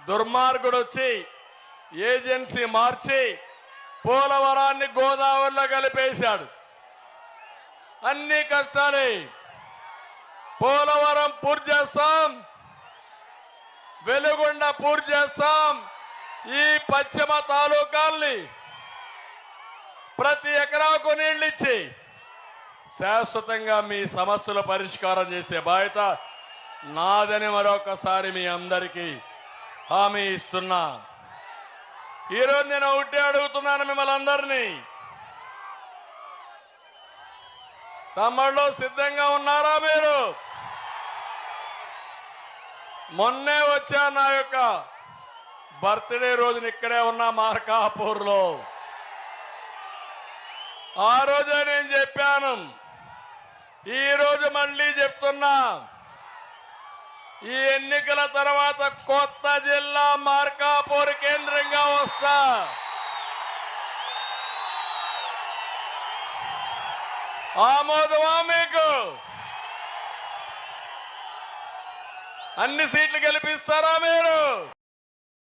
దుర్మార్గుడు వచ్చి ఏజెన్సీ మార్చి పోలవరాన్ని గోదావరిలో కలిపేశాడు. అన్ని కష్టాలే. పోలవరం పూర్తి చేస్తాం, వెలుగొండ పూర్తి చేస్తాం. ఈ పశ్చిమ తాలూకాల్ని ప్రతి ఎకరాకు నీళ్ళిచ్చి శాశ్వతంగా మీ సమస్యల పరిష్కారం చేసే బాధ్యత నాదని మరొకసారి మీ అందరికీ హామీ ఇస్తున్నా. ఈరోజు నేను ఒకటే అడుగుతున్నాను మిమ్మల్ని అందరినీ, తమ్ముళ్ళు సిద్ధంగా ఉన్నారా? మీరు మొన్నే వచ్చా నా యొక్క బర్త్డే రోజున ఇక్కడే ఉన్న మార్కాపూర్లో. ఆ రోజే నేను చెప్పాను, ఈరోజు మళ్ళీ చెప్తున్నా, ఈ ఎన్నికల తర్వాత కొత్త జిల్లా మార్కాపూర్ కేంద్రంగా వస్తా. ఆమోదమా మీకు? అన్ని సీట్లు గెలిపిస్తారా మీరు?